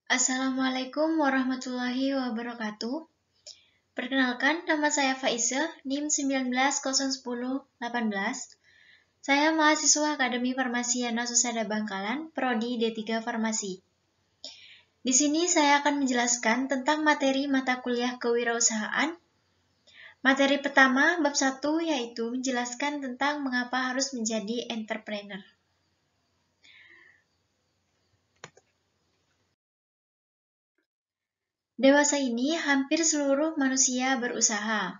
Assalamualaikum warahmatullahi wabarakatuh. Perkenalkan, nama saya Faiza, NIM 19010818. Saya mahasiswa Akademi Farmasi Yana Susada Bangkalan, Prodi D3 Farmasi. Di sini saya akan menjelaskan tentang materi mata kuliah kewirausahaan. Materi pertama, bab 1, yaitu menjelaskan tentang mengapa harus menjadi entrepreneur. Dewasa ini hampir seluruh manusia berusaha,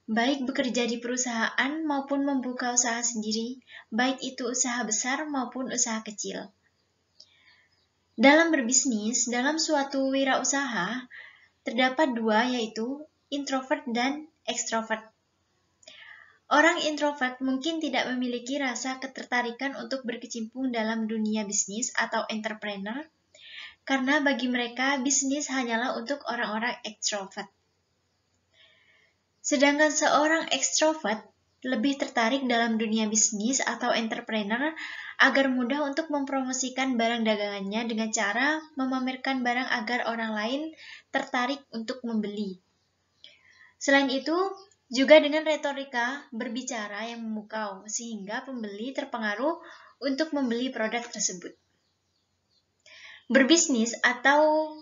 baik bekerja di perusahaan maupun membuka usaha sendiri, baik itu usaha besar maupun usaha kecil. Dalam berbisnis, dalam suatu wirausaha, terdapat dua, yaitu introvert dan extrovert. Orang introvert mungkin tidak memiliki rasa ketertarikan untuk berkecimpung dalam dunia bisnis atau entrepreneur, karena bagi mereka bisnis hanyalah untuk orang-orang extrovert. Sedangkan seorang ekstrovert lebih tertarik dalam dunia bisnis atau entrepreneur agar mudah untuk mempromosikan barang dagangannya dengan cara memamerkan barang agar orang lain tertarik untuk membeli. Selain itu, juga dengan retorika berbicara yang memukau sehingga pembeli terpengaruh untuk membeli produk tersebut. Berbisnis atau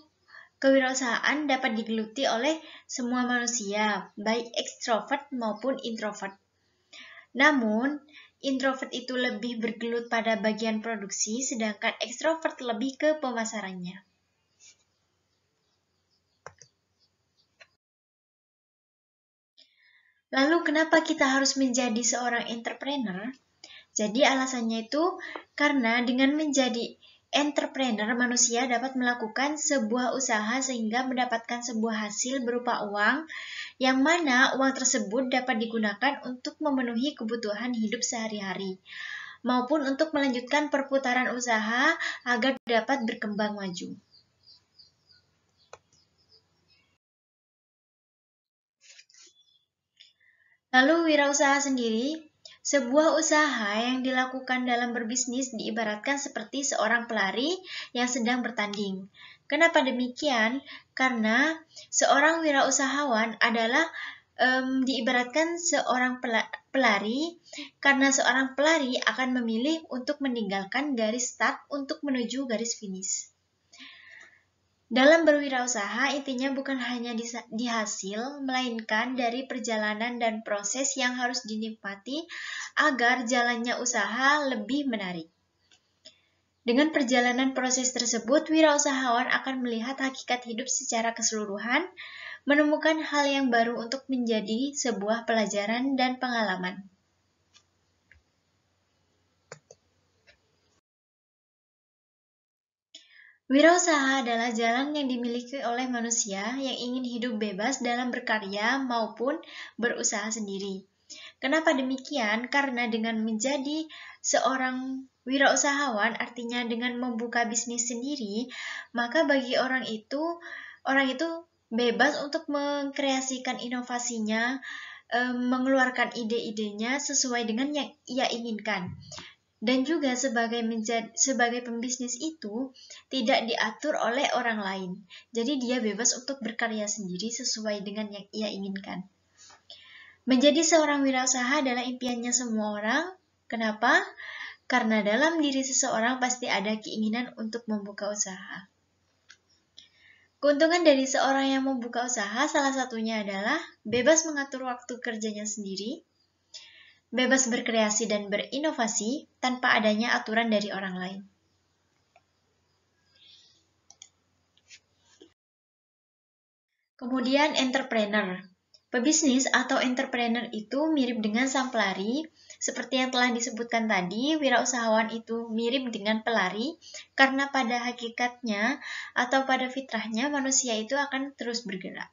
kewirausahaan dapat digeluti oleh semua manusia, baik ekstrovert maupun introvert. Namun, introvert itu lebih bergelut pada bagian produksi, sedangkan ekstrovert lebih ke pemasarannya. Lalu, kenapa kita harus menjadi seorang entrepreneur? Jadi, alasannya itu karena dengan menjadi entrepreneur, manusia dapat melakukan sebuah usaha sehingga mendapatkan sebuah hasil berupa uang, yang mana uang tersebut dapat digunakan untuk memenuhi kebutuhan hidup sehari-hari, maupun untuk melanjutkan perputaran usaha agar dapat berkembang maju. Lalu wirausaha sendiri, sebuah usaha yang dilakukan dalam berbisnis diibaratkan seperti seorang pelari yang sedang bertanding. Kenapa demikian? Karena seorang wirausahawan adalah diibaratkan seorang pelari, karena seorang pelari akan memilih untuk meninggalkan garis start untuk menuju garis finish. Dalam berwirausaha, intinya bukan hanya di hasil, melainkan dari perjalanan dan proses yang harus dinikmati agar jalannya usaha lebih menarik. Dengan perjalanan proses tersebut, wirausahawan akan melihat hakikat hidup secara keseluruhan, menemukan hal yang baru untuk menjadi sebuah pelajaran dan pengalaman. Wirausaha adalah jalan yang dimiliki oleh manusia yang ingin hidup bebas dalam berkarya maupun berusaha sendiri. Kenapa demikian? Karena dengan menjadi seorang wirausahawan, artinya dengan membuka bisnis sendiri, maka bagi orang itu bebas untuk mengkreasikan inovasinya, mengeluarkan ide-idenya sesuai dengan yang ia inginkan. Dan juga sebagai pembisnis itu tidak diatur oleh orang lain. Jadi dia bebas untuk berkarya sendiri sesuai dengan yang ia inginkan. Menjadi seorang wirausaha adalah impiannya semua orang. Kenapa? Karena dalam diri seseorang pasti ada keinginan untuk membuka usaha. Keuntungan dari seorang yang membuka usaha salah satunya adalah bebas mengatur waktu kerjanya sendiri, bebas berkreasi dan berinovasi tanpa adanya aturan dari orang lain. Kemudian entrepreneur. Pebisnis atau entrepreneur itu mirip dengan sang pelari. Seperti yang telah disebutkan tadi, wirausahawan itu mirip dengan pelari karena pada hakikatnya atau pada fitrahnya manusia itu akan terus bergerak.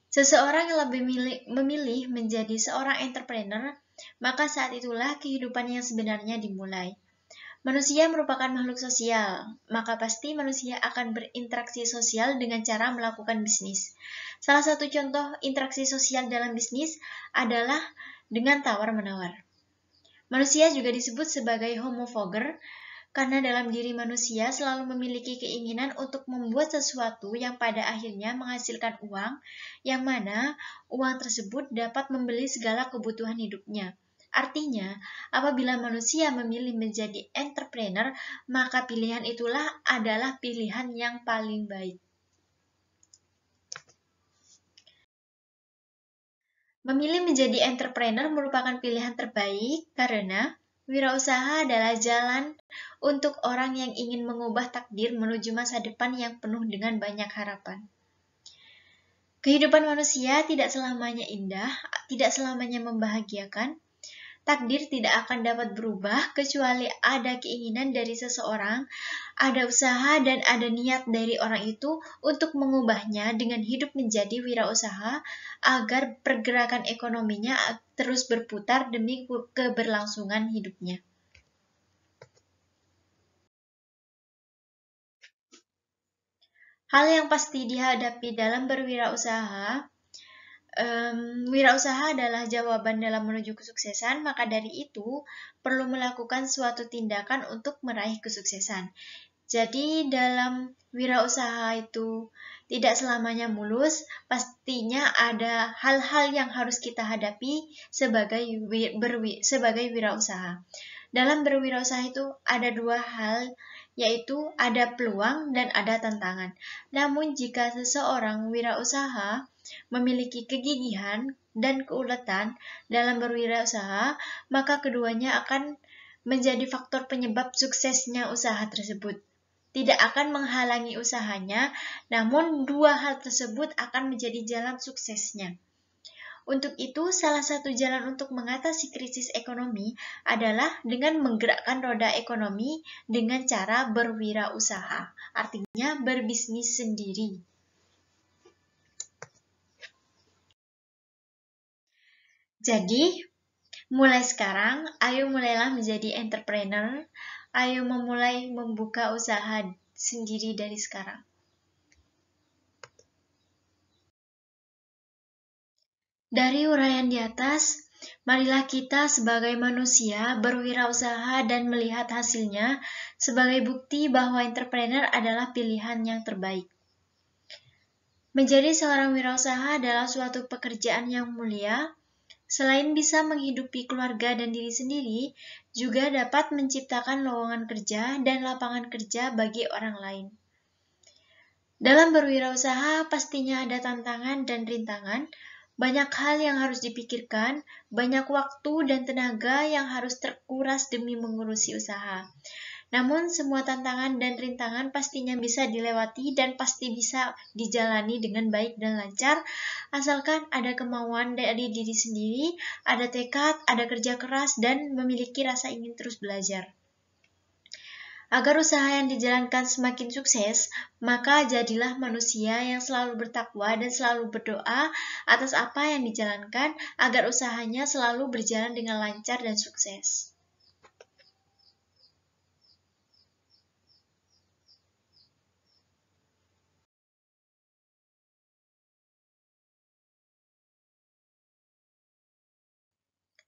Seseorang yang lebih memilih menjadi seorang entrepreneur, maka saat itulah kehidupan yang sebenarnya dimulai. Manusia merupakan makhluk sosial, maka pasti manusia akan berinteraksi sosial dengan cara melakukan bisnis. Salah satu contoh interaksi sosial dalam bisnis adalah dengan tawar-menawar. Manusia juga disebut sebagai homo fager. Karena dalam diri manusia selalu memiliki keinginan untuk membuat sesuatu yang pada akhirnya menghasilkan uang, yang mana uang tersebut dapat membeli segala kebutuhan hidupnya. Artinya, apabila manusia memilih menjadi entrepreneur, maka pilihan itulah adalah pilihan yang paling baik. Memilih menjadi entrepreneur merupakan pilihan terbaik karena wirausaha adalah jalan untuk orang yang ingin mengubah takdir menuju masa depan yang penuh dengan banyak harapan. Kehidupan manusia tidak selamanya indah, tidak selamanya membahagiakan. Takdir tidak akan dapat berubah kecuali ada keinginan dari seseorang, ada usaha dan ada niat dari orang itu untuk mengubahnya dengan hidup menjadi wirausaha agar pergerakan ekonominya terus berputar demi keberlangsungan hidupnya. Hal yang pasti dihadapi dalam berwirausaha, wirausaha adalah jawaban dalam menuju kesuksesan, maka dari itu perlu melakukan suatu tindakan untuk meraih kesuksesan. Jadi dalam wirausaha itu tidak selamanya mulus, pastinya ada hal-hal yang harus kita hadapi sebagai wirausaha. Dalam berwirausaha itu ada dua hal, yaitu ada peluang dan ada tantangan. Namun jika seseorang wirausaha memiliki kegigihan dan keuletan dalam berwirausaha, maka keduanya akan menjadi faktor penyebab suksesnya usaha tersebut. Tidak akan menghalangi usahanya, namun dua hal tersebut akan menjadi jalan suksesnya. Untuk itu, salah satu jalan untuk mengatasi krisis ekonomi adalah dengan menggerakkan roda ekonomi dengan cara berwirausaha, artinya berbisnis sendiri. Jadi, mulai sekarang, ayo mulailah menjadi entrepreneur, ayo memulai membuka usaha sendiri dari sekarang. Dari uraian di atas, marilah kita sebagai manusia berwirausaha dan melihat hasilnya sebagai bukti bahwa entrepreneur adalah pilihan yang terbaik. Menjadi seorang wirausaha adalah suatu pekerjaan yang mulia. Selain bisa menghidupi keluarga dan diri sendiri, juga dapat menciptakan lowongan kerja dan lapangan kerja bagi orang lain. Dalam berwirausaha pastinya ada tantangan dan rintangan, banyak hal yang harus dipikirkan, banyak waktu dan tenaga yang harus terkuras demi mengurusi usaha. Namun semua tantangan dan rintangan pastinya bisa dilewati dan pasti bisa dijalani dengan baik dan lancar, asalkan ada kemauan dari diri sendiri, ada tekad, ada kerja keras, dan memiliki rasa ingin terus belajar. Agar usaha yang dijalankan semakin sukses, maka jadilah manusia yang selalu bertakwa dan selalu berdoa atas apa yang dijalankan agar usahanya selalu berjalan dengan lancar dan sukses.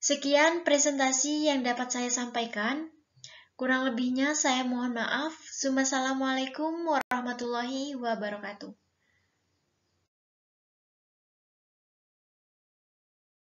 Sekian presentasi yang dapat saya sampaikan. Kurang lebihnya saya mohon maaf. Wassalamualaikum warahmatullahi wabarakatuh.